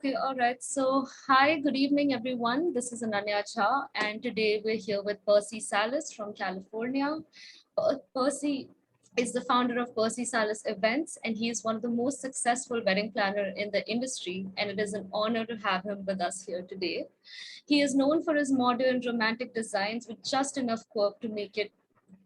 Okay, all right. So, hi, good evening, everyone. This is Ananya Jha, and today we're here with Percy Sales from California. Percy is the founder of Percy Sales Events, and he is one of the most successful wedding planner in the industry, and it is an honor to have him with us here today. He is known for his modern, romantic designs with just enough quirk to make it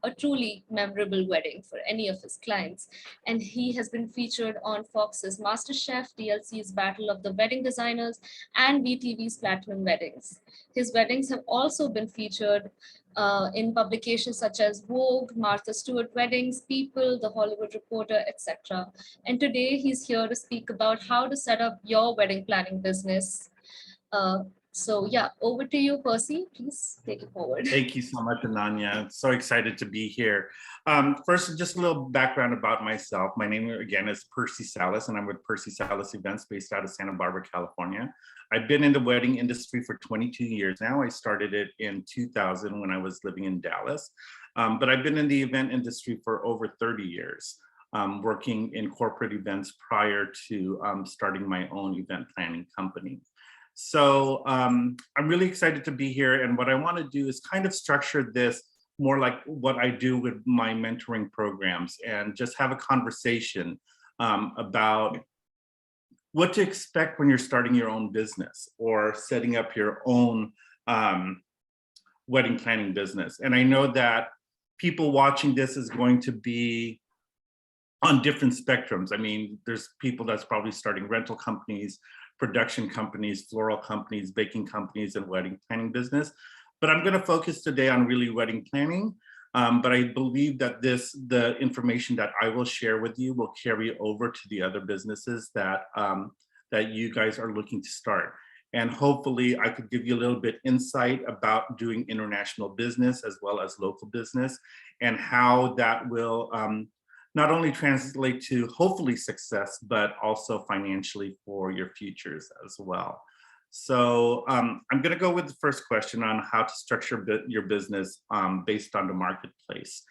a truly memorable wedding for any of his clients. And he has been featured on Fox's MasterChef, DLC's Battle of the Wedding Designers, and VTV's Platinum Weddings. His weddings have also been featured in publications such as Vogue, Martha Stewart Weddings, People, The Hollywood Reporter, etc. And today he's here to speak about how to set up your wedding planning business. So yeah, over to you, Percy. Please take it forward. Thank you so much, Ananya. So excited to be here. First, just a little background about myself. My name again is Percy Sales, and I'm with Percy Sales Events based out of Santa Barbara, California. I've been in the wedding industry for 22 years now. I started it in 2000 when I was living in Dallas, but I've been in the event industry for over 30 years, working in corporate events prior to starting my own event planning company. So I'm really excited to be here. And what I want to do is kind of structure this more like what I do with my mentoring programs and just have a conversation about what to expect when you're starting your own business or setting up your own wedding planning business. And I know that people watching this is going to be on different spectrums. I mean, there's people that's probably starting rental companies, production companies, floral companies, baking companies, and wedding planning business. But I'm going to focus today on really wedding planning. But I believe that the information that I will share with you will carry over to the other businesses that you guys are looking to start. And hopefully I could give you a little bit insight about doing international business as well as local business and how that will not only translate to hopefully success, but also financially for your futures as well. So I'm gonna go with the first question on how to structure your business based on the marketplace.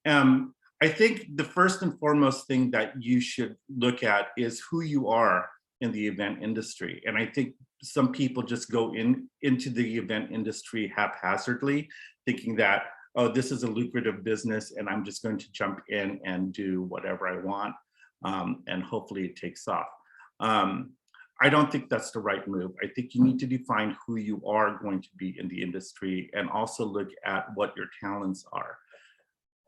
I think the first and foremost thing that you should look at is who you are in the event industry. And I think some people just go into the event industry haphazardly, thinking that, oh, this is a lucrative business and I'm just going to jump in and do whatever I want and hopefully it takes off. I don't think that's the right move. I think you need to define who you are going to be in the industry and also look at what your talents are.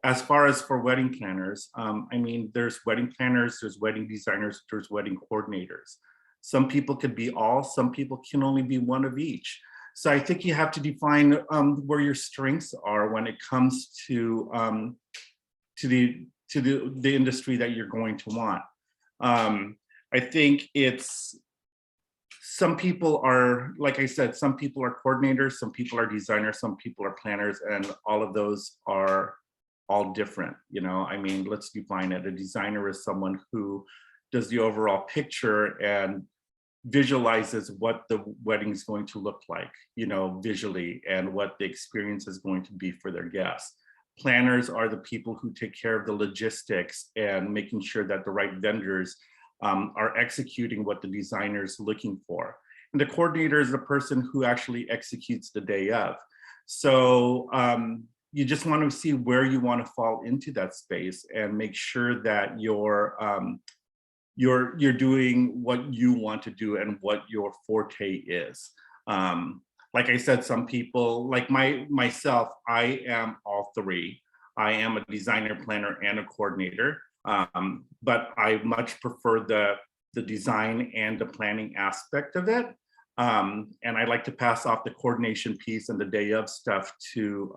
As far as for wedding planners, I mean, there's wedding planners, there's wedding designers, there's wedding coordinators. Some people could be all, some people can only be one of each. So I think you have to define where your strengths are when it comes to the industry that you're going to want. I think it's, some people are, like I said, some people are coordinators, some people are designers, some people are planners, and all of those are all different. You know, I mean, let's define it. A designer is someone who does the overall picture and visualizes what the wedding is going to look like, you know, visually, and what the experience is going to be for their guests. Planners are the people who take care of the logistics and making sure that the right vendors are executing what the designer is looking for. And the coordinator is the person who actually executes the day of. So you just want to see where you want to fall into that space and make sure that you're doing what you want to do and what your forte is. Like I said, some people, like myself, I am all three. I am a designer, planner, and a coordinator, but I much prefer the design and the planning aspect of it. And I like to pass off the coordination piece and the day of stuff to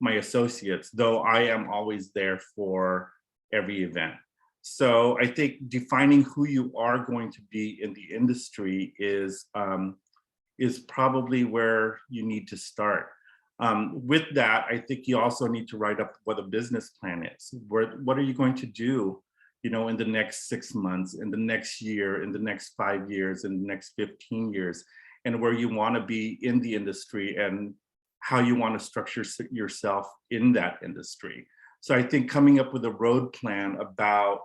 my associates, though I am always there for every event. So I think defining who you are going to be in the industry is probably where you need to start. With that, I think you also need to write up what a business plan is. What are you going to do, you know, in the next 6 months, in the next year, in the next 5 years, in the next 15 years, and where you want to be in the industry and how you want to structure yourself in that industry. So I think coming up with a road plan about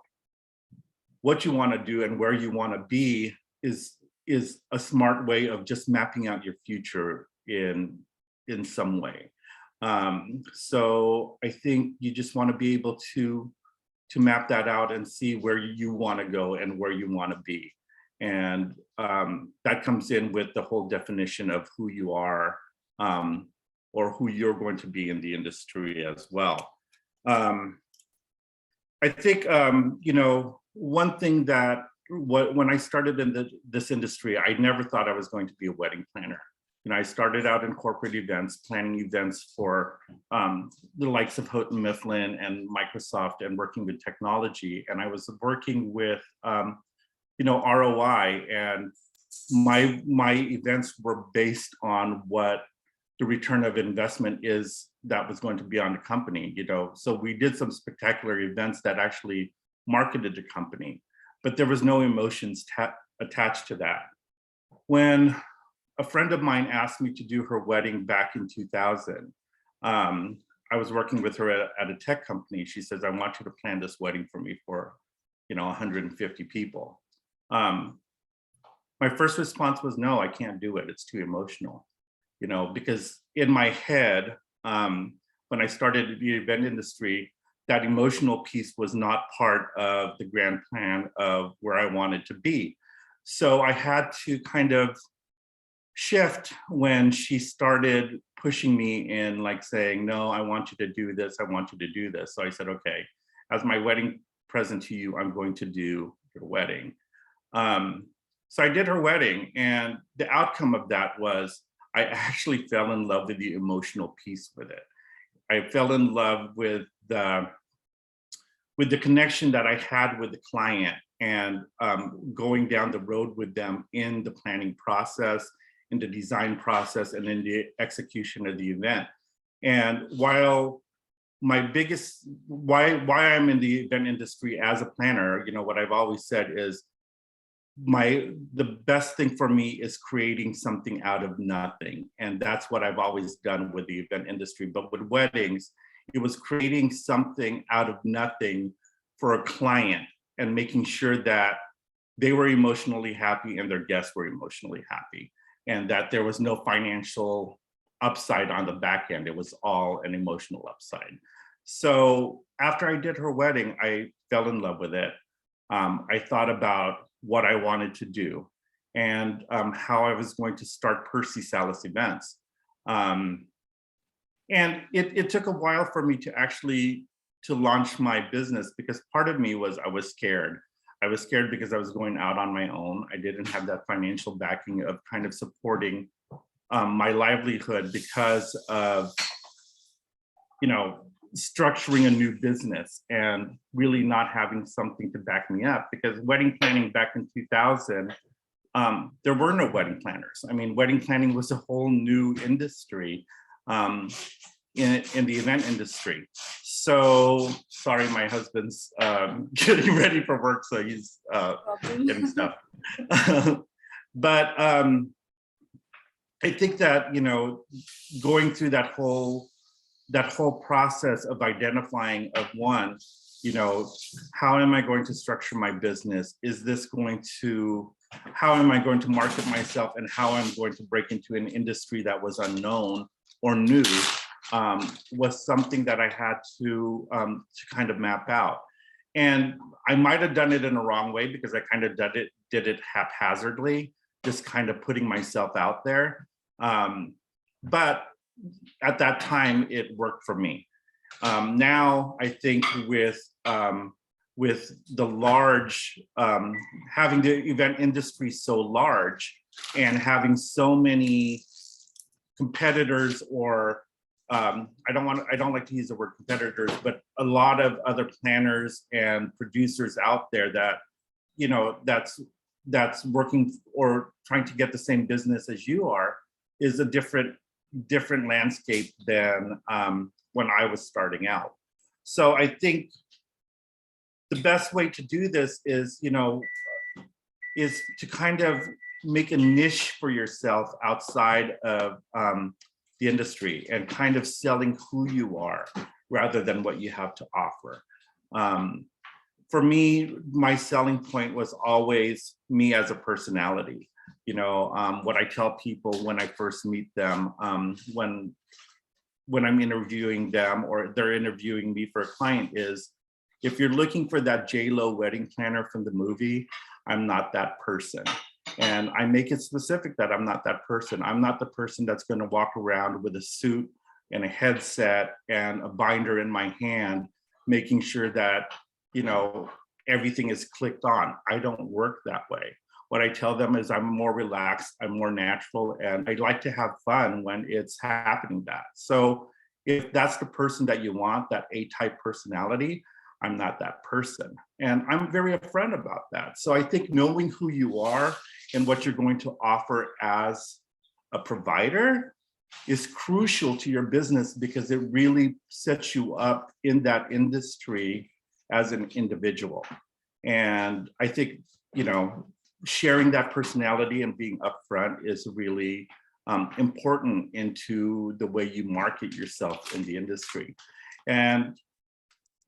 what you want to do and where you want to be is is a smart way of just mapping out your future in some way. So I think you just want to be able to map that out and see where you want to go and where you want to be. And that comes in with the whole definition of who you are, or who you're going to be in the industry as well. I think, one thing that when I started in this industry, I never thought I was going to be a wedding planner. I started out in corporate events, planning events for the likes of Houghton Mifflin and Microsoft, and working with technology. And I was working with, ROI, and my events were based on what the return of investment is that was going to be on the company. So we did some spectacular events that actually marketed the company, but there was no emotions attached to that. When a friend of mine asked me to do her wedding back in 2000, I was working with her at a tech company. She says, I want you to plan this wedding for me for 150 people. My first response was, no, I can't do it. It's too emotional. Because in my head, when I started the event industry, that emotional piece was not part of the grand plan of where I wanted to be. So I had to kind of shift when she started pushing me in, like saying, no, I want you to do this. I want you to do this. So I said, okay, as my wedding present to you, I'm going to do your wedding. So I did her wedding, and the outcome of that was I actually fell in love with the emotional piece with it. I fell in love with the connection that I had with the client, and going down the road with them in the planning process, in the design process, and in the execution of the event. And while my biggest, why I'm in the event industry as a planner, what I've always said is the best thing for me is creating something out of nothing. And that's what I've always done with the event industry. But with weddings, it was creating something out of nothing for a client and making sure that they were emotionally happy and their guests were emotionally happy, and that there was no financial upside on the back end. It was all an emotional upside. So after I did her wedding, I fell in love with it. I thought about what I wanted to do, and how I was going to start Percy Sales Events. And it took a while for me to actually launch my business, because part of me was, I was scared. I was scared because I was going out on my own. I didn't have that financial backing of kind of supporting my livelihood because of, structuring a new business and really not having something to back me up. Because wedding planning back in 2000, there were no wedding planners. I mean, wedding planning was a whole new industry in the event industry. So, sorry, my husband's getting ready for work, so he's getting stuff. But I think that, going through that whole process of identifying of one, how am I going to structure my business? How am I going to market myself, and how I'm going to break into an industry that was unknown or new, was something that I had to kind of map out. And I might have done it in a wrong way, because I kind of did it haphazardly, just kind of putting myself out there. But at that time, it worked for me. Now, I think with the large, having the event industry so large, and having so many competitors, or I don't like to use the word competitors, but a lot of other planners and producers out there that, that's working or trying to get the same business as you are, is a different landscape than when I was starting out. So I think the best way to do this is, is to kind of make a niche for yourself outside of the industry, and kind of selling who you are rather than what you have to offer. For me, my selling point was always me as a personality. What I tell people when I first meet them, when I'm interviewing them or they're interviewing me for a client is, if you're looking for that J-Lo wedding planner from the movie, I'm not that person. And I make it specific that I'm not that person. I'm not the person that's going to walk around with a suit and a headset and a binder in my hand, making sure that, everything is clicked on. I don't work that way. What I tell them is I'm more relaxed, I'm more natural, and I like to have fun when it's happening that. So if that's the person that you want, that A-type personality, I'm not that person. And I'm very upfront about that. So I think knowing who you are and what you're going to offer as a provider is crucial to your business, because it really sets you up in that industry as an individual. And I think, sharing that personality and being upfront is really important into the way you market yourself in the industry. And,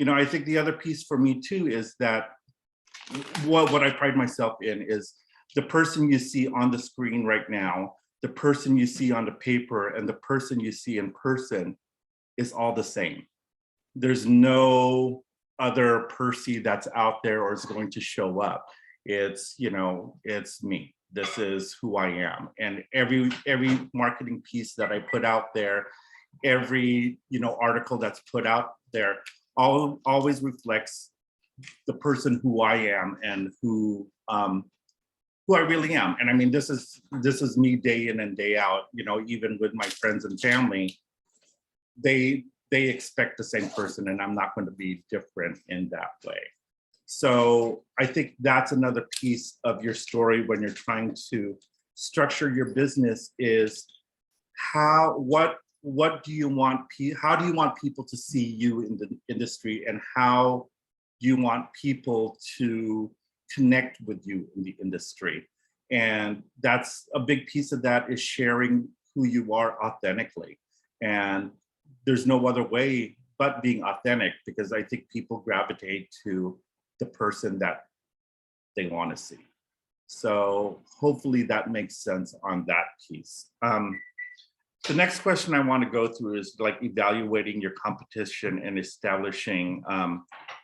I think the other piece for me too is that what I pride myself in is the person you see on the screen right now, the person you see on the paper, and the person you see in person is all the same. There's no other Percy that's out there or is going to show up. It's me. This is who I am. And every marketing piece that I put out there, every article that's put out there, always reflects the person who I am and who I really am. And I mean, this is me day in and day out. Even with my friends and family, they expect the same person, and I'm not going to be different in that way. So I think that's another piece of your story when you're trying to structure your business is what do you want, how do you want people to see you in the industry, and how do you want people to connect with you in the industry? And that's a big piece of that, is sharing who you are authentically. And there's no other way but being authentic, because I think people gravitate to the person that they want to see. So hopefully that makes sense on that piece. The next question I want to go through is like evaluating your competition and establishing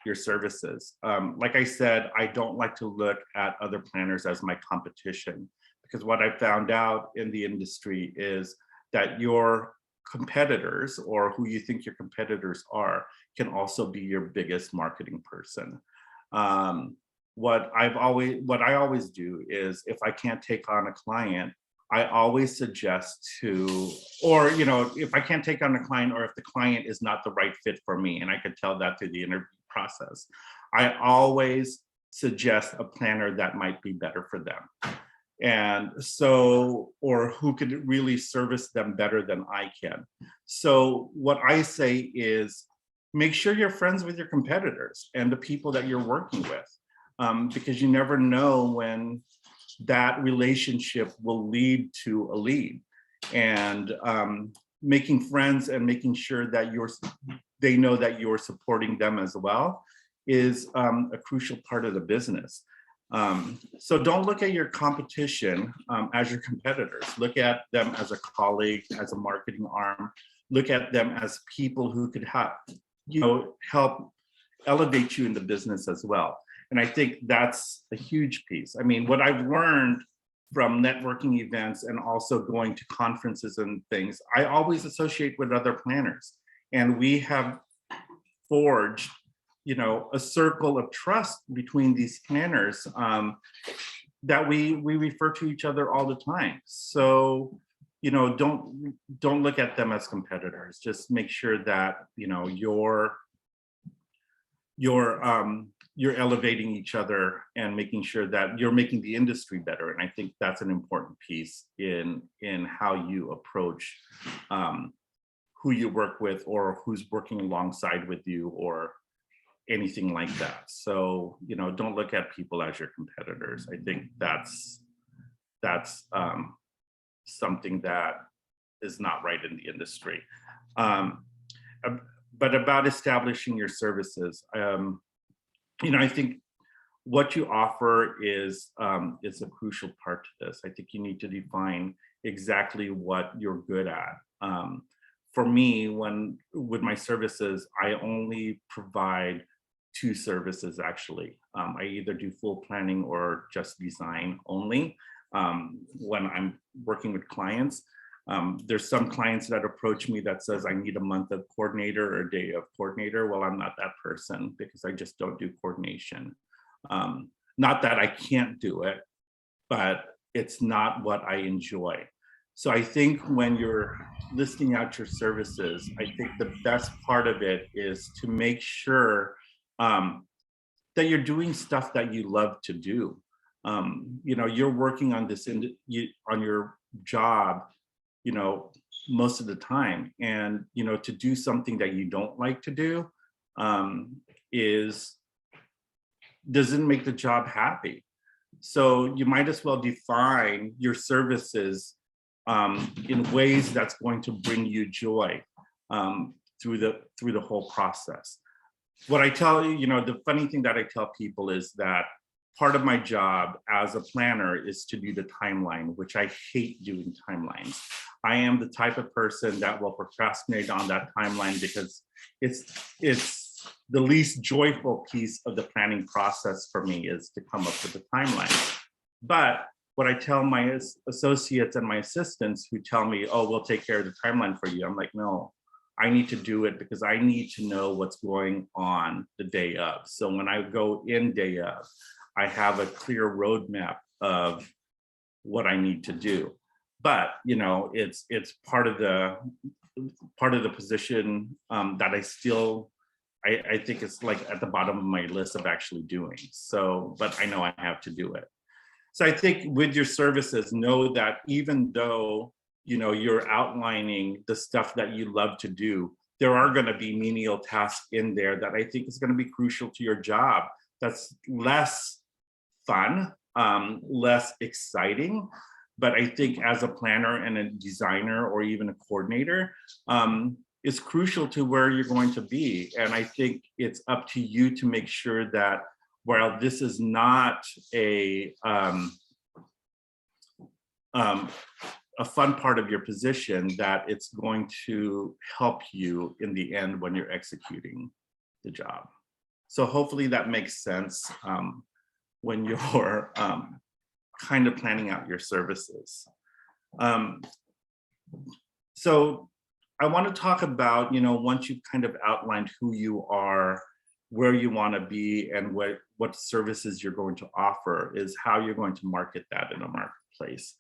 your services. Like I said, I don't like to look at other planners as my competition, because what I found out in the industry is that your competitors, or who you think your competitors are, can also be your biggest marketing person. What I always do is, if I can't take on a client, I always suggest if I can't take on a client, or if the client is not the right fit for me, and I could tell that through the interview process, I always suggest a planner that might be better for them. And so, or who could really service them better than I can. So what I say is, make sure you're friends with your competitors and the people that you're working with, because you never know when that relationship will lead to a lead. And making friends and making sure that they know that you're supporting them as well is a crucial part of the business. So don't look at your competition as your competitors. Look at them as a colleague, as a marketing arm. Look at them as people who could help elevate you in the business as well. And I think that's a huge piece. I mean, what I've learned from networking events and also going to conferences and things, I always associate with other planners. And we have forged a circle of trust between these planners that we refer to each other all the time. So, don't look at them as competitors. Just make sure that, you're elevating each other and making sure that you're making the industry better. And I think that's an important piece in how you approach who you work with, or who's working alongside with you, or anything like that. So, don't look at people as your competitors. I think that's something that is not right in the industry. But about establishing your services, I think what you offer is a crucial part to this. I think you need to define exactly what you're good at. For me, when with my services, I only provide two services actually. I either do full planning or just design only when I'm working with clients. There's some clients that approach me that says I need a month of coordinator or a day of coordinator. Well, I'm not that person because I just don't do coordination. Not that I can't do it, but it's not what I enjoy. So I think when you're listing out your services, I think the best part of it is to make sure that you're doing stuff that you love to do. You're working on this on your job, most of the time, and to do something that you don't like to do is doesn't make the job happy. So you might as well define your services in ways that's going to bring you joy through the whole process. What I tell you, the funny thing that I tell people is that part of my job as a planner is to do the timeline, which I hate doing timelines. I am the type of person that will procrastinate on that timeline because it's the least joyful piece of the planning process for me is to come up with a timeline. But what I tell my associates and my assistants who tell me, oh, we'll take care of the timeline for you. I'm like, no, I need to do it because I need to know what's going on the day of. So when I go in day of, I have a clear roadmap of what I need to do. But it's part of the position that I think it's like at the bottom of my list of actually doing. So, but I know I have to do it. So I think with your services, know that even though you're outlining the stuff that you love to do, there are going to be menial tasks in there that I think is going to be crucial to your job. That's less fun, less exciting. But I think as a planner and a designer or even a coordinator, is crucial to where you're going to be. And I think it's up to you to make sure that while this is not a fun part of your position, that it's going to help you in the end when you're executing the job. So hopefully that makes sense when you're kind of planning out your services. So I want to talk about, once you've kind of outlined who you are, where you want to be, and what services you're going to offer, is how you're going to market that in a marketplace.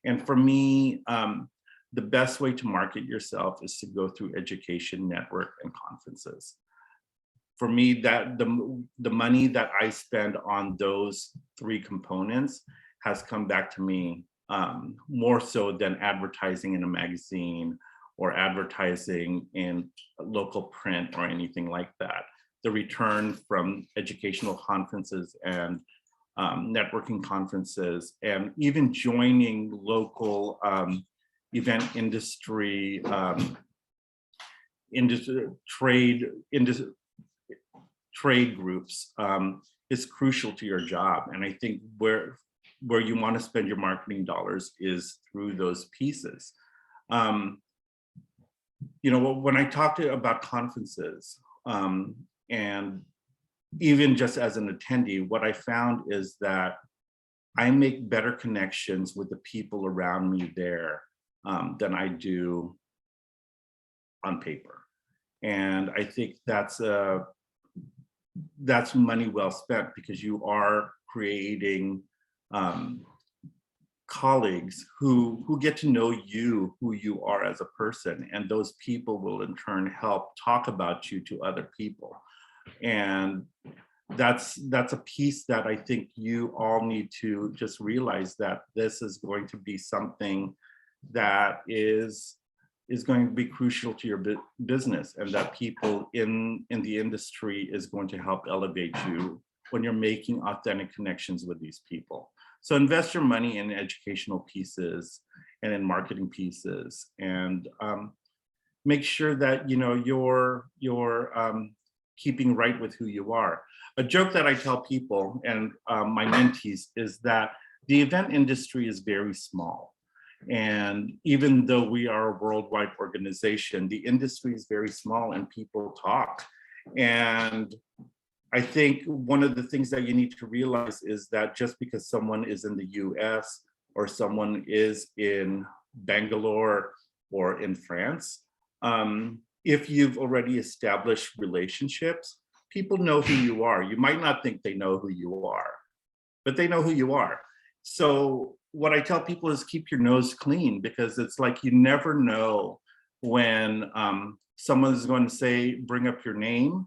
And for me, the best way to market yourself is to go through education, network, and conferences. For me, that the money that I spend on those three components has come back to me more so than advertising in a magazine or advertising in local print or anything like that. The return from educational conferences and networking conferences, and even joining local event industry, trade groups is crucial to your job. And I think where you want to spend your marketing dollars is through those pieces. When I talk to you about conferences, and even just as an attendee, what I found is that I make better connections with the people around me there than I do on paper. And I think that's money well spent, because you are creating colleagues who get to know you, who you are as a person, and those people will in turn help talk about you to other people. And that's a piece that I think you all need to just realize, that this is going to be something that is going to be crucial to your business, and that people in the industry is going to help elevate you when you're making authentic connections with these people. So invest your money in educational pieces and in marketing pieces, and make sure that you're keeping right with who you are. A joke that I tell people and my mentees is that the event industry is very small. And even though we are a worldwide organization, the industry is very small and people talk. And I think one of the things that you need to realize is that just because someone is in the US or someone is in Bangalore or in France, if you've already established relationships, people know who you are. You might not think they know who you are, but they know who you are. So what I tell people is keep your nose clean, because it's like you never know when someone's going to say, bring up your name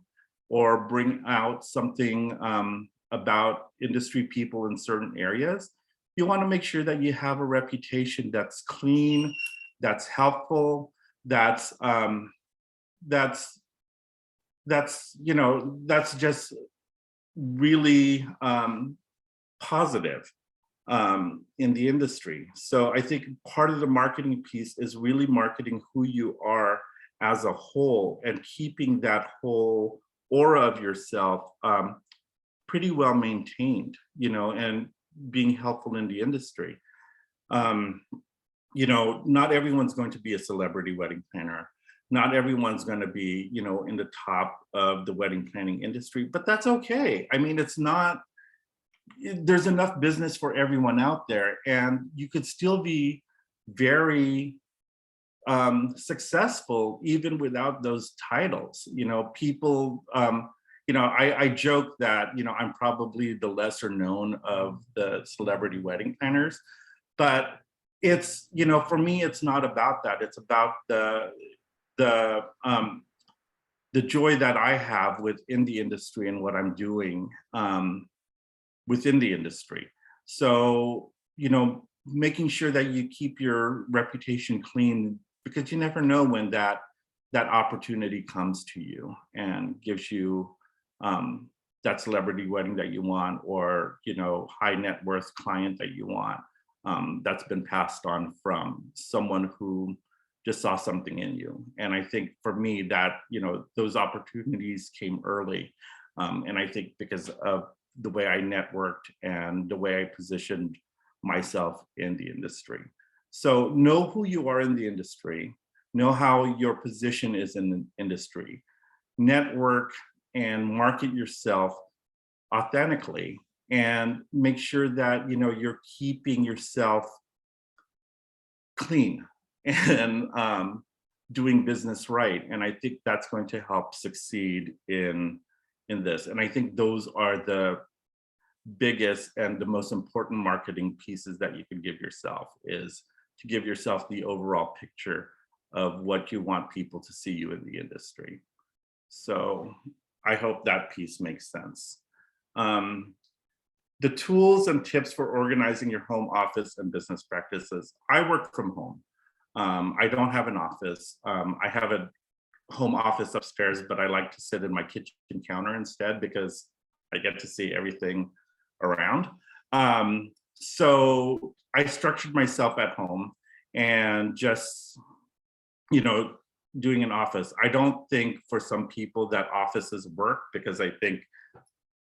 or bring out something about industry people in certain areas. You want to make sure that you have a reputation that's clean, that's helpful, that's just really positive in the industry. So I think part of the marketing piece is really marketing who you are as a whole and keeping that whole aura of yourself pretty well maintained, and being helpful in the industry. Not everyone's going to be a celebrity wedding planner. Not everyone's going to be, in the top of the wedding planning industry, but that's okay. I mean, there's enough business for everyone out there, and you could still be very successful even without those titles. People, I joke that, I'm probably the lesser known of the celebrity wedding planners, but it's, for me, it's not about that. It's about the joy that I have within the industry and what I'm doing within the industry. So, making sure that you keep your reputation clean, because you never know when that opportunity comes to you and gives you that celebrity wedding that you want, or high net worth client that you want, that's been passed on from someone who just saw something in you. And I think for me that those opportunities came early, and I think because of the way I networked and the way I positioned myself in the industry. So know who you are in the industry, know how your position is in the industry, network and market yourself authentically, and make sure that you're keeping yourself clean and doing business right. And I think that's going to help succeed in this. And I think those are the biggest and the most important marketing pieces that you can give yourself, is to give yourself the overall picture of what you want people to see you in the industry. So I hope that piece makes sense. The tools and tips for organizing your home office and business practices. I work from home. I don't have an office. I have a home office upstairs, but I like to sit in my kitchen counter instead, because I get to see everything around. So I structured myself at home and just, doing an office. I don't think for some people that offices work, because I think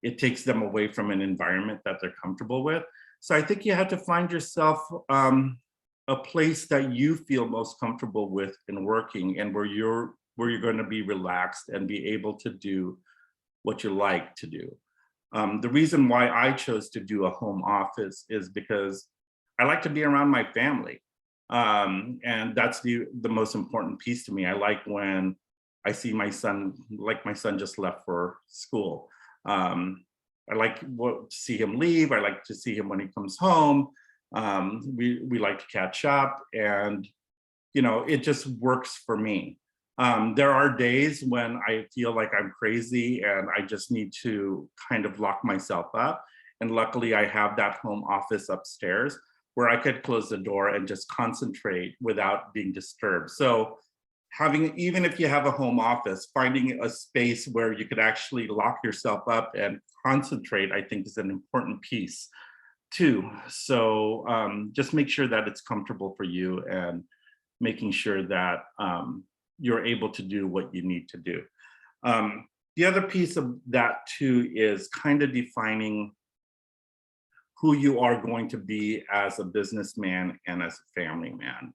it takes them away from an environment that they're comfortable with. So I think you have to find yourself a place that you feel most comfortable with in working, and where you're going to be relaxed and be able to do what you like to do. The reason why I chose to do a home office is because I like to be around my family. And that's the most important piece to me. I like when I see my son, like my son just left for school. I like to see him leave. I like to see him when he comes home. We like to catch up, and it just works for me. There are days when I feel like I'm crazy and I just need to kind of lock myself up. And luckily I have that home office upstairs where I could close the door and just concentrate without being disturbed. So even if you have a home office, finding a space where you could actually lock yourself up and concentrate, I think is an important piece too. So just make sure that it's comfortable for you, and making sure that you're able to do what you need to do. The other piece of that too is kind of defining who you are going to be as a businessman and as a family man.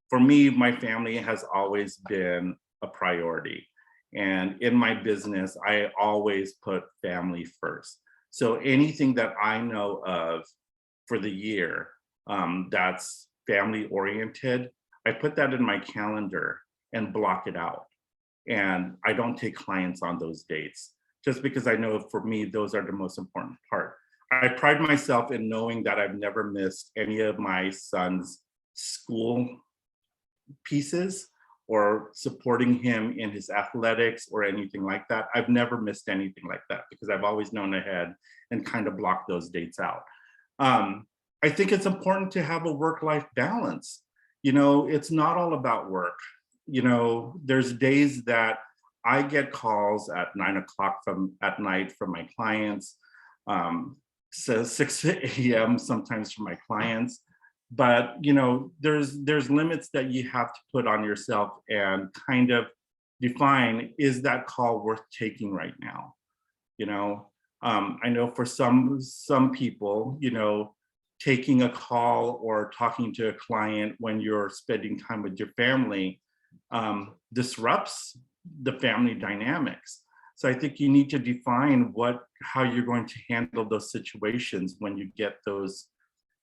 For me, my family has always been a priority. And in my business, I always put family first. So anything that I know of for the year that's family oriented, I put that in my calendar and block it out. And I don't take clients on those dates just because I know for me, those are the most important part. I pride myself in knowing that I've never missed any of my son's school pieces or supporting him in his athletics or anything like that. I've never missed anything like that because I've always known ahead and kind of blocked those dates out. I think it's important to have a work-life balance. You know, it's not all about work. You know, there's days that I get calls at 9 o'clock at night from my clients, so 6 a.m. sometimes from my clients. But you know, there's limits that you have to put on yourself and kind of define, is that call worth taking right now? You know, I know for some people, you know, taking a call or talking to a client when you're spending time with your family disrupts the family dynamics. So I think you need to define how you're going to handle those situations when you get those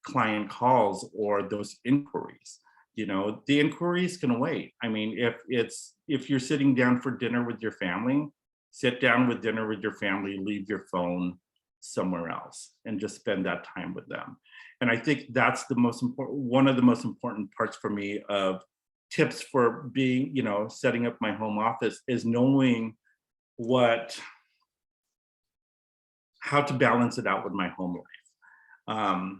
client calls or those inquiries. You know, the inquiries can wait. I mean, if you're sitting down for dinner with your family, sit down with dinner with your family, leave your phone somewhere else and just spend that time with them. And I think that's the most important, one of the most important parts for me of tips for being, you know, setting up my home office is knowing how to balance it out with my home life.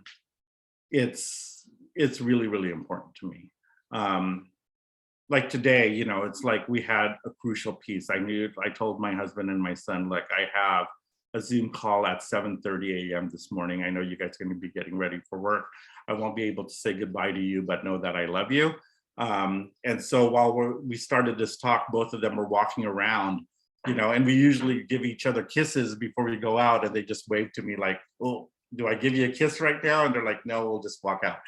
It's really, really important to me. Like today, you know, it's like we had a crucial piece. I told my husband and my son, like, I have a Zoom call at 7:30 a.m. this morning. I know you guys are going to be getting ready for work. I won't be able to say goodbye to you, but know that I love you. And so while we started this talk, both of them were walking around, you know, and we usually give each other kisses before we go out, and they just wave to me like, oh, do I give you a kiss right now? And they're like, no, we'll just walk out.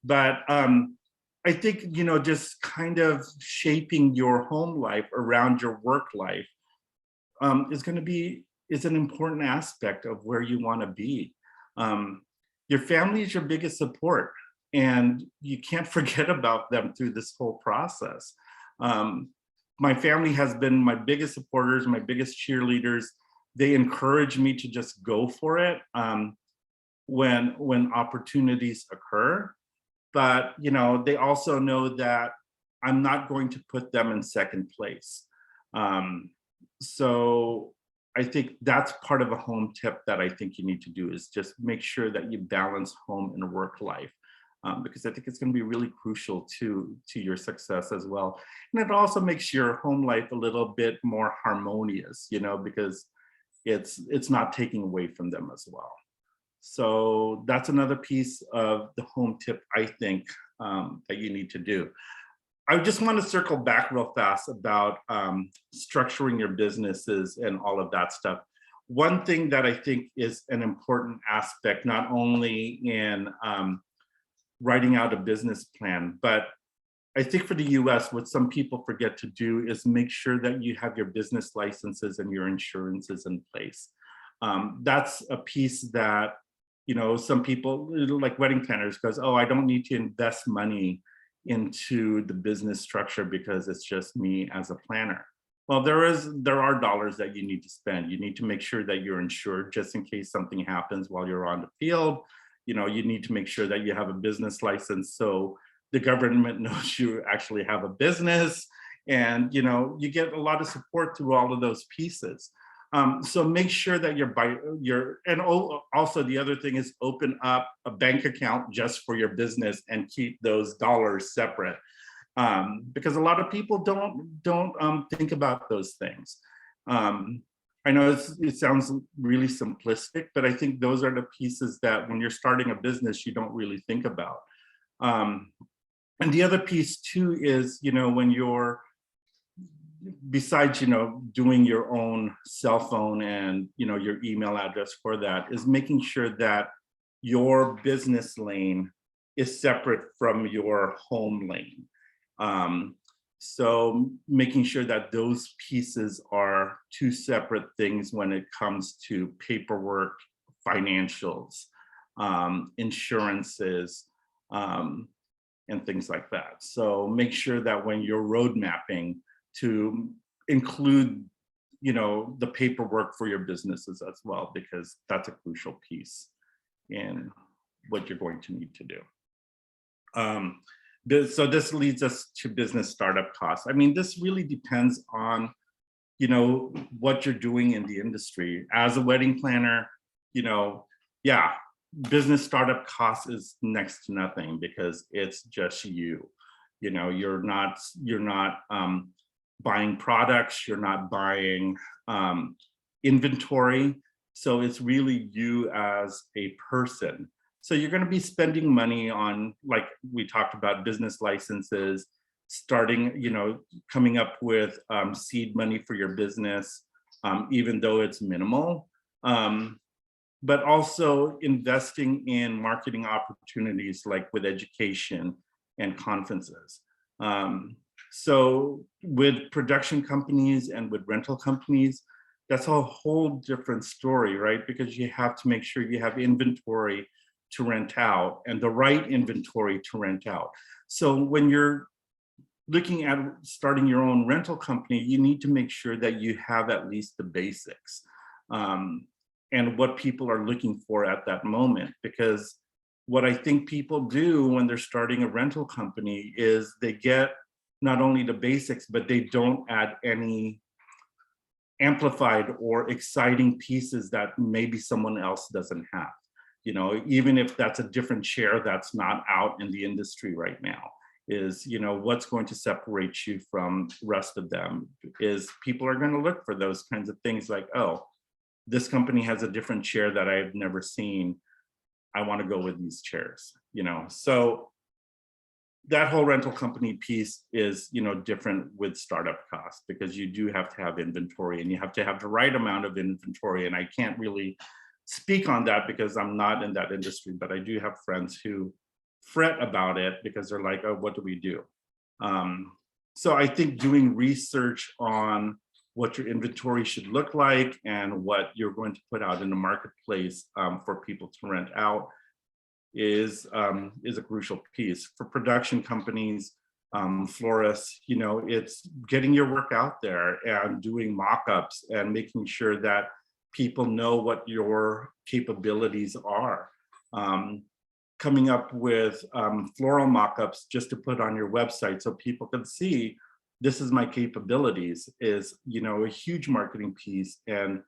But I think, you know, just kind of shaping your home life around your work life is an important aspect of where you want to be. Your family is your biggest support, and you can't forget about them through this whole process. My family has been my biggest supporters, my biggest cheerleaders. They encourage me to just go for it when opportunities occur. But you know, they also know that I'm not going to put them in second place. So I think that's part of a home tip that I think you need to do, is just make sure that you balance home and work life. Because I think it's going to be really crucial to your success as well. And it also makes your home life a little bit more harmonious, you know, because it's not taking away from them as well. So that's another piece of the home tip, I think, that you need to do. I just want to circle back real fast about structuring your businesses and all of that stuff. One thing that I think is an important aspect, not only in writing out a business plan, but I think for the US, what some people forget to do is make sure that you have your business licenses and your insurances in place. That's a piece that, you know, some people, like wedding planners, goes, oh, I don't need to invest money into the business structure because it's just me as a planner. Well, there are dollars that you need to spend. You need to make sure that you're insured just in case something happens while you're on the field. You know, you need to make sure that you have a business license so the government knows you actually have a business, and you know, you get a lot of support through all of those pieces. So make sure that and also the other thing is open up a bank account just for your business and keep those dollars separate. Because a lot of people don't think about those things. I know it sounds really simplistic, but I think those are the pieces that when you're starting a business, you don't really think about. And the other piece too is, you know, when you're besides, doing your own cell phone and, your email address for that, is making sure that your business lane is separate from your home lane. So making sure that those pieces are two separate things when it comes to paperwork, financials, insurances, and things like that. So make sure that when you're road mapping, to include, the paperwork for your businesses as well, because that's a crucial piece in what you're going to need to do. So this leads us to business startup costs. I mean, this really depends on, what you're doing in the industry. As a wedding planner, yeah, business startup costs is next to nothing because it's just you. You're not buying products, you're not buying inventory. So it's really you as a person. So you're going to be spending money on, like we talked about, business licenses, starting, coming up with seed money for your business, even though it's minimal. But also investing in marketing opportunities like with education and conferences. So with production companies and with rental companies, that's a whole different story, right? Because you have to make sure you have inventory to rent out and the right inventory to rent out. So when you're looking at starting your own rental company, you need to make sure that you have at least the basics and what people are looking for at that moment. Because what I think people do when they're starting a rental company is they get not only the basics, but they don't add any amplified or exciting pieces that maybe someone else doesn't have. Even if that's a different chair that's not out in the industry right now, is, what's going to separate you from the rest of them is people are going to look for those kinds of things like, oh, this company has a different chair that I've never seen. I want to go with these chairs, So that whole rental company piece is, different with startup costs because you do have to have inventory and you have to have the right amount of inventory. And I can't really speak on that because I'm not in that industry, but I do have friends who fret about it because they're like, oh, what do we do? So I think doing research on what your inventory should look like and what you're going to put out in the marketplace for people to rent out is a crucial piece. For production companies, florists, it's getting your work out there and doing mock-ups and making sure that people know what your capabilities are. Coming up with floral mock-ups just to put on your website so people can see this is my capabilities is, a huge marketing piece. And,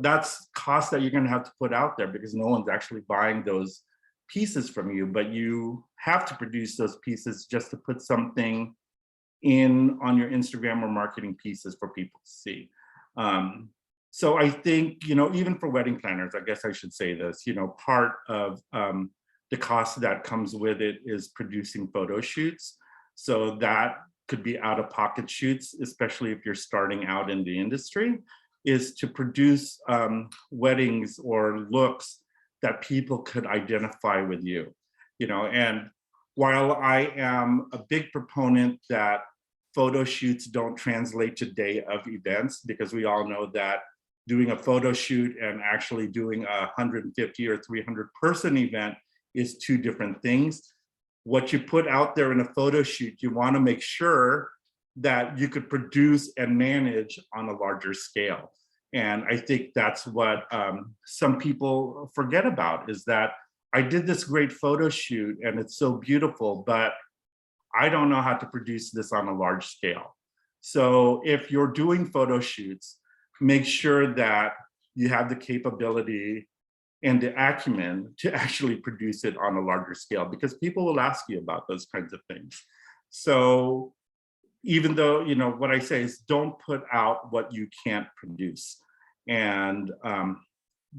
that's cost that you're going to have to put out there because no one's actually buying those pieces from you, but you have to produce those pieces just to put something in on your Instagram or marketing pieces for people to see. So I think, even for wedding planners, I guess I should say this, part of the cost that comes with it is producing photo shoots. So that could be out-of-pocket shoots, especially if you're starting out in the industry, is to produce weddings or looks that people could identify with you. And while I am a big proponent that photo shoots don't translate to day of events, because we all know that doing a photo shoot and actually doing a 150 or 300 person event is two different things. What you put out there in a photo shoot, you want to make sure that you could produce and manage on a larger scale. And I think that's what some people forget about, is that I did this great photo shoot and it's so beautiful, but I don't know how to produce this on a large scale. So if you're doing photo shoots, make sure that you have the capability and the acumen to actually produce it on a larger scale, because people will ask you about those kinds of things. So even though, what I say is don't put out what you can't produce. And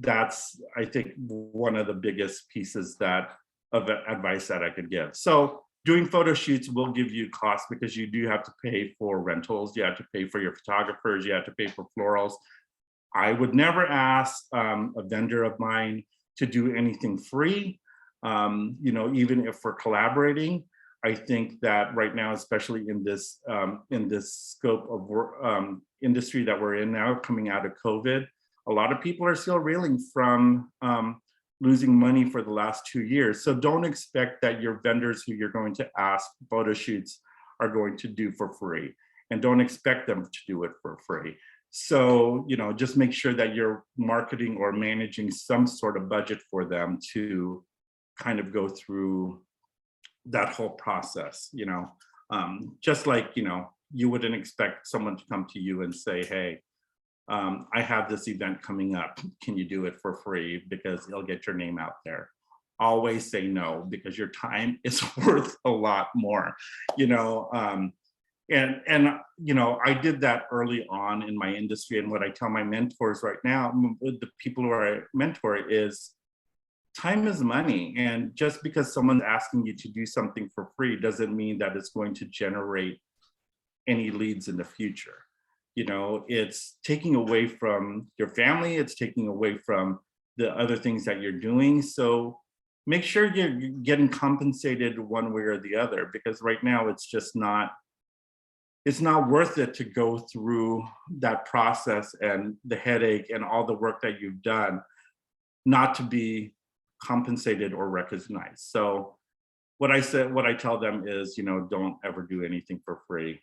that's, I think, one of the biggest pieces of advice that I could give. So doing photo shoots will give you costs because you do have to pay for rentals, you have to pay for your photographers, you have to pay for florals. I would never ask a vendor of mine to do anything free. Even if we're collaborating, I think that right now, especially in this scope of industry that we're in now, coming out of COVID, a lot of people are still reeling from losing money for the last 2 years. So don't expect that your vendors who you're going to ask photo shoots are going to do for free, and don't expect them to do it for free. So, just make sure that you're marketing or managing some sort of budget for them to kind of go through that whole process, just like, you wouldn't expect someone to come to you and say, hey, I have this event coming up. Can you do it for free? Because it'll get your name out there. Always say no, because your time is worth a lot more, I did that early on in my industry. And what I tell my mentors right now, the people who I mentor, is time is money. And just because someone's asking you to do something for free doesn't mean that it's going to generate any leads in the future. It's taking away from your family, it's taking away from the other things that you're doing. So make sure you're getting compensated one way or the other, because right now it's not worth it to go through that process and the headache and all the work that you've done not to be compensated or recognized. So what I tell them is, don't ever do anything for free.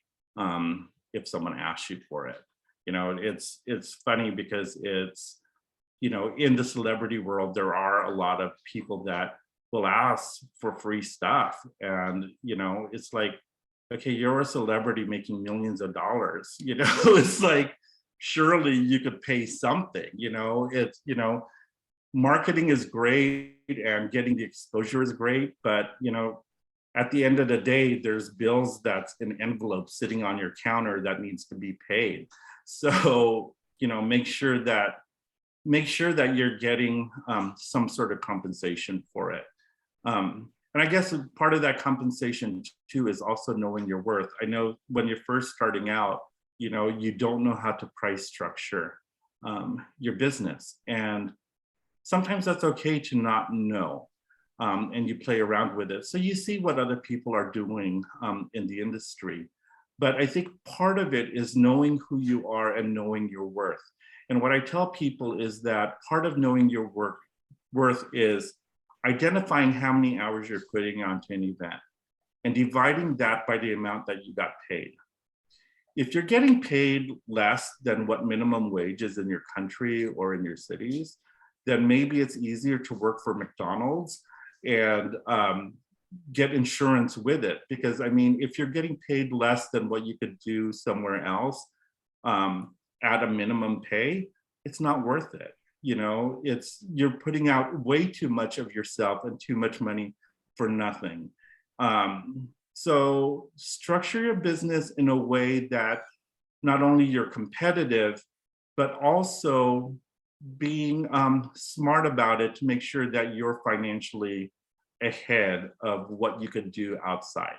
If someone asks you for it, it's funny because it's, in the celebrity world, there are a lot of people that will ask for free stuff. And, it's like, okay, you're a celebrity making millions of dollars, it's like, surely you could pay something, marketing is great and getting the exposure is great, but, at the end of the day, there's bills that's in envelopes sitting on your counter that needs to be paid. So, make sure that you're getting some sort of compensation for it. And I guess part of that compensation too is also knowing your worth. I know when you're first starting out, you don't know how to price structure your business. And sometimes that's okay to not know. And you play around with it. So you see what other people are doing in the industry. But I think part of it is knowing who you are and knowing your worth. And what I tell people is that part of knowing your worth is identifying how many hours you're putting onto an event and dividing that by the amount that you got paid. If you're getting paid less than what minimum wage is in your country or in your cities, then maybe it's easier to work for McDonald's and get insurance with it. Because if you're getting paid less than what you could do somewhere else at a minimum pay, it's not worth it. You're putting out way too much of yourself and too much money for nothing. So structure your business in a way that not only you're competitive, but also being smart about it to make sure that you're financially ahead of what you could do outside.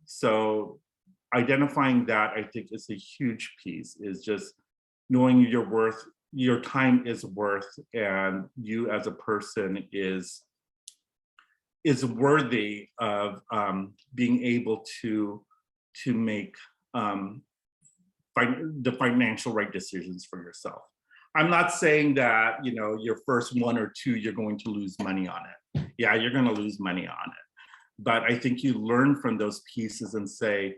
So identifying that, I think, is a huge piece, is just knowing your worth, your time is worth, and you as a person is worthy of being able to make the financial right decisions for yourself. I'm not saying that, your first 1 or 2, you're going to lose money on it. Yeah, you're going to lose money on it. But I think you learn from those pieces and say,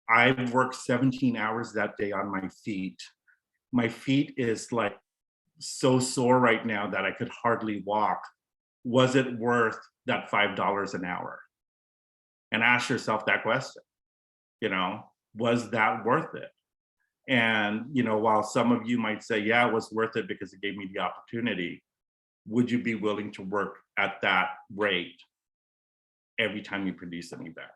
I've worked 17 hours that day on my feet. My feet is like so sore right now that I could hardly walk. Was it worth that $5 an hour? And ask yourself that question. Was that worth it? And, while some of you might say, yeah, it was worth it because it gave me the opportunity, would you be willing to work at that rate every time you produce an event?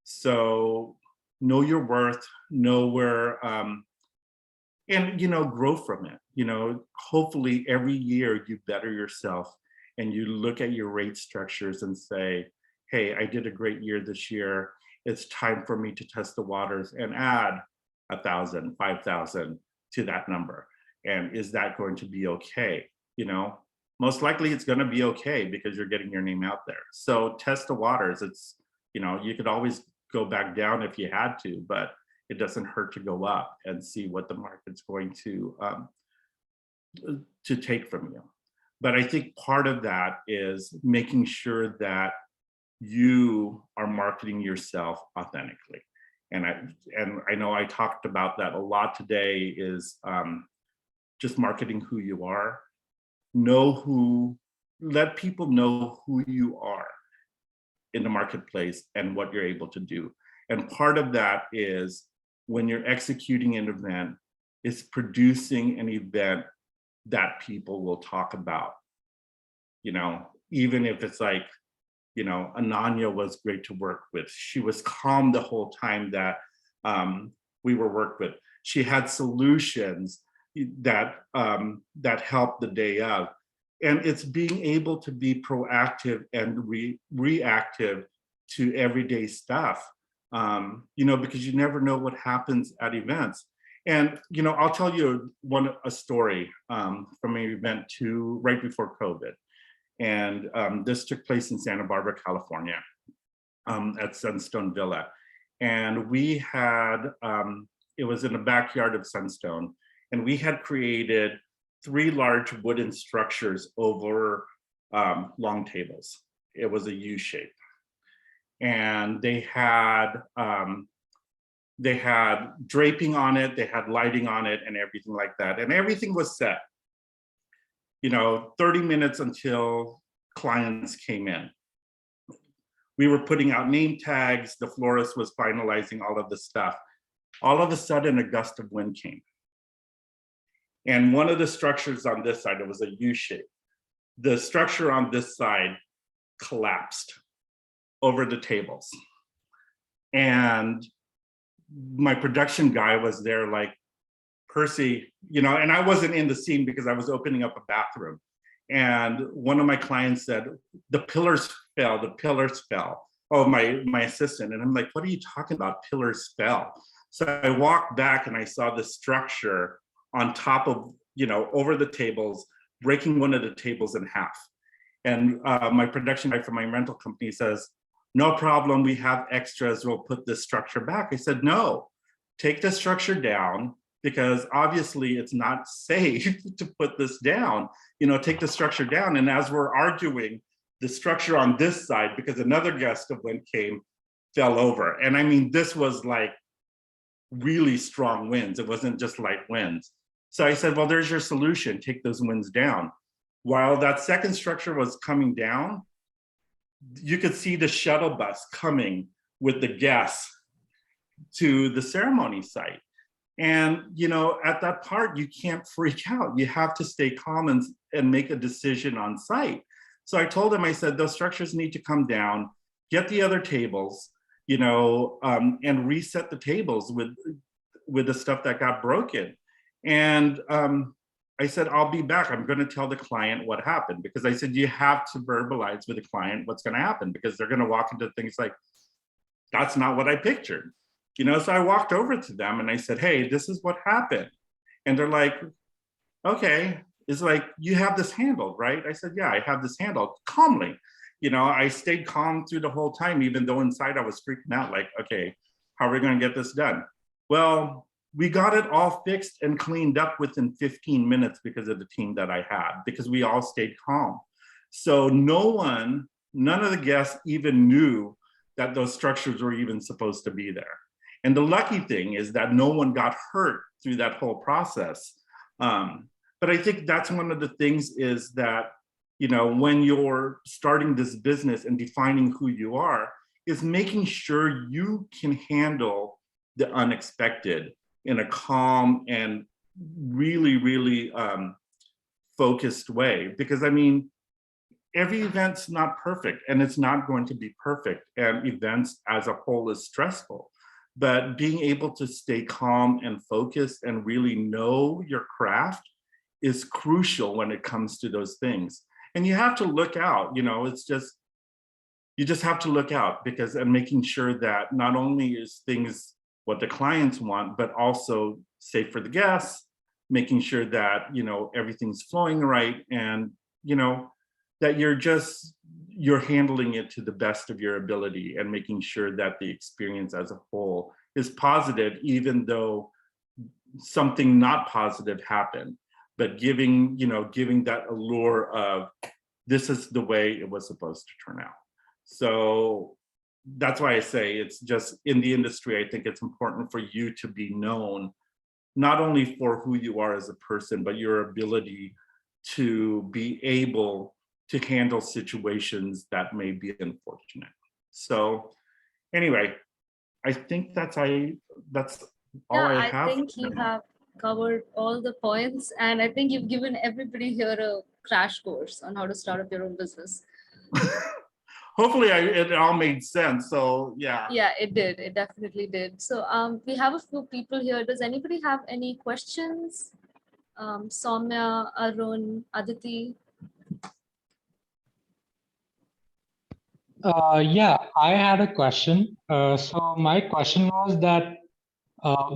So know your worth, know where, and, grow from it. Hopefully every year you better yourself and you look at your rate structures and say, hey, I did a great year this year. It's time for me to test the waters and add 1,000, 5,000 to that number. And is that going to be okay? You know, most likely it's going to be okay because you're getting your name out there. So test the waters. It's, you know, you could always go back down if you had to, but it doesn't hurt to go up and see what the market's going to take from you. But I think part of that is making sure that you are marketing yourself authentically. And I know I talked about that a lot today is just marketing who you are. Let people know who you are in the marketplace and what you're able to do. And part of that is when you're executing an event, is producing an event that people will talk about. You know, even if it's like, you know, Ananya was great to work with. She was calm the whole time that we were worked with. She had solutions that helped the day of. And it's being able to be proactive and reactive to everyday stuff, you know, because you never know what happens at events. And, you know, I'll tell you a story from an event right before COVID. And this took place in Santa Barbara, California, at Sunstone Villa. And we had, it was in the backyard of Sunstone, and we had created 3 large wooden structures over long tables. It was a U shape. And they had draping on it, they had lighting on it and everything like that. And everything was set, you know, 30 minutes until clients came in. We were putting out name tags, the florist was finalizing all of the stuff. All of a sudden, a gust of wind came. And one of the structures on this side, it was a U shape. The structure on this side collapsed over the tables. And my production guy was there like, Percy, you know, and I wasn't in the scene because I was opening up a bathroom. And one of my clients said, the pillars fell, the pillars fell. Oh, my assistant. And I'm like, what are you talking about? Pillars fell. So I walked back and I saw the structure on top of, you know, over the tables, breaking one of the tables in half. And my production guy from my rental company says, no problem, we have extras, we'll put this structure back. I said, no, take the structure down, because obviously it's not safe to put this down, you know, take the structure down. And as we're arguing, the structure on this side, because another gust of wind came, fell over. And I mean, this was like really strong winds. It wasn't just light winds. So I said, well, there's your solution, take those winds down. While that second structure was coming down, you could see the shuttle bus coming with the guests to the ceremony site. And, you know, at that part, you can't freak out. You have to stay calm and make a decision on site. So I told him, I said, those structures need to come down, get the other tables, you know, and reset the tables with the stuff that got broken. And I said, I'll be back. I'm going to tell the client what happened, because I said, you have to verbalize with the client what's going to happen, because they're going to walk into things like, that's not what I pictured. You know, so I walked over to them and I said, hey, this is what happened. And they're like, okay, it's like, you have this handled, right? I said, yeah, I have this handled calmly. You know, I stayed calm through the whole time, even though inside I was freaking out, like, okay, how are we going to get this done? Well, we got it all fixed and cleaned up within 15 minutes because of the team that I had, because we all stayed calm. So none of the guests even knew that those structures were even supposed to be there. And the lucky thing is that no one got hurt through that whole process. But I think that's one of the things is that, you know, when you're starting this business and defining who you are, is making sure you can handle the unexpected in a calm and really, really focused way. Because I mean, every event's not perfect, and it's not going to be perfect. And events as a whole is stressful. But being able to stay calm and focused and really know your craft is crucial when it comes to those things. And you have to look out, you know, it's just, you just have to look out and making sure that not only is things what the clients want, but also safe for the guests, making sure that, everything's flowing right, and, that you're handling it to the best of your ability, and making sure that the experience as a whole is positive, even though something not positive happened, but giving that allure of this is the way it was supposed to turn out. So that's why I say it's just in the industry, I think it's important for you to be known, not only for who you are as a person, but your ability to be able to handle situations that may be unfortunate. So anyway, I think that's all Yeah, I I have think for you now. have covered all the points, and I think you've given everybody here a crash course on how to start up your own business. Hopefully it all made sense. So yeah. Yeah, it did. It definitely did. So we have a few people here. Does anybody have any questions? Soumya, Arun, Aditi. Yeah, I had a question. So my question was that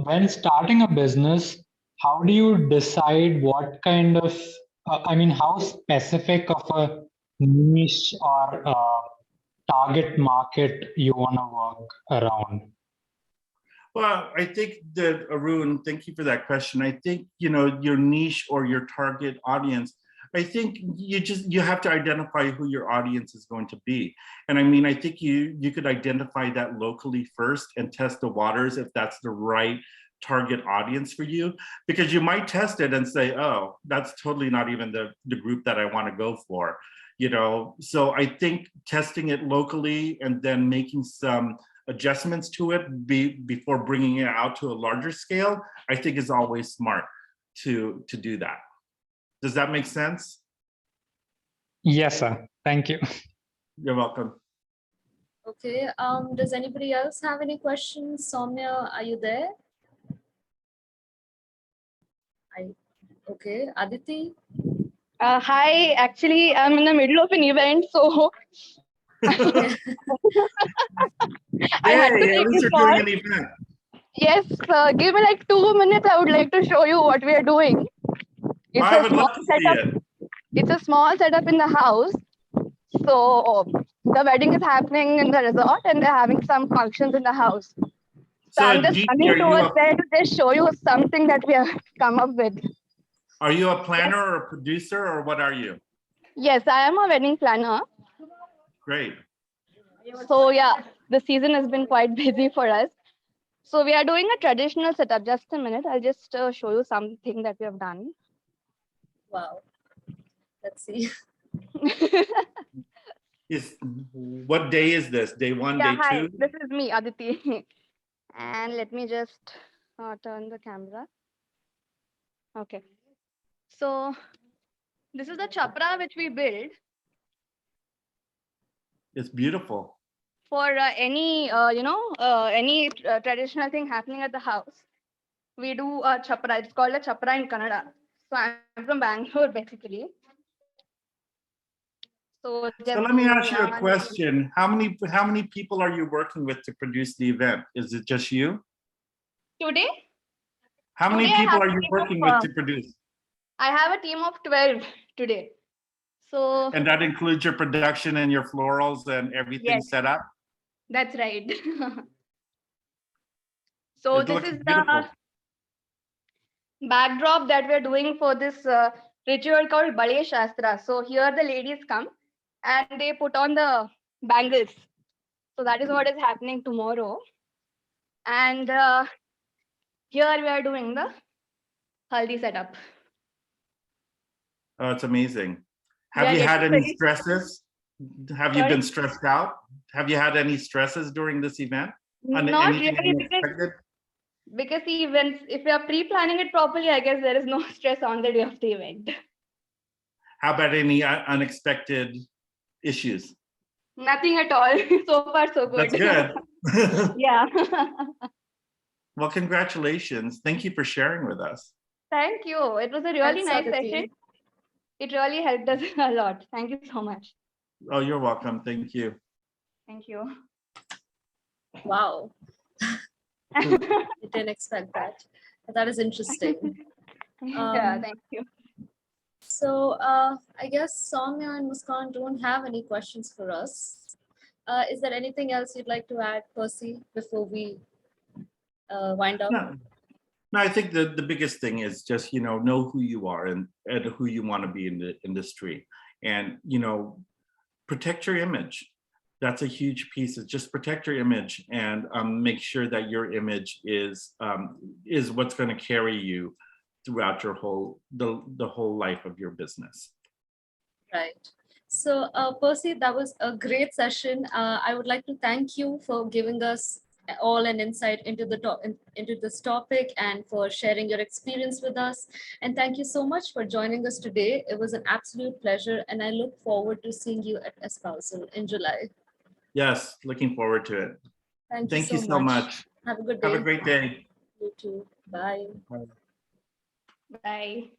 when starting a business, how do you decide what kind of, how specific of a niche or target market you want to work around? Well, I think that, Arun, thank you for that question. I think, your niche or your target audience, I think you have to identify who your audience is going to be. And I think you could identify that locally first and test the waters if that's the right target audience for you, because you might test it and say, oh, that's totally not even the group that I want to go for. So I think testing it locally and then making some adjustments to it before bringing it out to a larger scale, I think is always smart to do that. Does that make sense? Yes, sir. Thank you. You're welcome. Okay. Does anybody else have any questions? Soumya, are you there? Okay. Aditi? Hi, actually, I'm in the middle of an event, so Okay. I had to Hey, at take least this you're call. doing an event. Yes, give me like 2 minutes. I would like to show you what we are doing. It's I a would small love to see setup. it. It's a small setup in the house. So the wedding is happening in the resort, and they're having some functions in the house. So So I'm just Gigi, coming towards there to just show you something that we have come up with. are you a planner or a producer, or what are you? Yes, I am a wedding planner. Great. So yeah, the season has been quite busy for us. So we are doing a traditional setup. Just a minute. I'll just show you something that we have done. Wow. Let's see. What day is this? Day one, Yeah, day hi. two? This is me, Aditi. And let me just turn the camera. Okay. So this is the chapra which we build It's beautiful. for any traditional thing happening at the house. We do a chapra. It's called a chapra in Kannada. So I'm from Bangalore, basically. So just So let me ask you a question. How many people are you working with to produce the event? Is it just you? Today? How many Today I people have are a you team working with of to produce? I have a team of 12 today. So And that includes your production and your florals and everything yes, set up? that's right. So It this looks is beautiful. the backdrop that we're doing for this ritual called Bale Shastra. So here the ladies come and they put on the bangles. So that is what is happening tomorrow. And here we are doing the haldi setup. Oh, it's amazing. We Have are you had getting any ready. stresses? Have you Sorry? been stressed out? Have you had any stresses during this event? Not Anything really, because events, if we are pre-planning it properly, I guess there is no stress on the day of the event. How about any unexpected issues? Nothing at all. So far, so good. That's good. Yeah. Well, congratulations. Thank you for sharing with us. Thank you. It was a really Thanks, nice Aditi. session. It really helped us a lot. Thank you so much. Oh, you're welcome. Thank you. Thank you. Wow. I didn't expect that. That is interesting. Yeah, thank you. So I guess Soumya and Muskan don't have any questions for us. Is there anything else you'd like to add, Percy, before we wind up? No, no, I think the biggest thing is just, know who you are and who you want to be in the industry. And, protect your image. That's a huge piece. Is just protect your image and make sure that your image is what's going to carry you throughout your the whole life of your business. Right. So Percy, that was a great session. I would like to thank you for giving us all an insight into into this topic and for sharing your experience with us. And thank you so much for joining us today. It was an absolute pleasure, and I look forward to seeing you at Espousal in July. Yes, looking forward to it. Thank you so much. Have a good day. Have a great day. You too. Bye. Bye.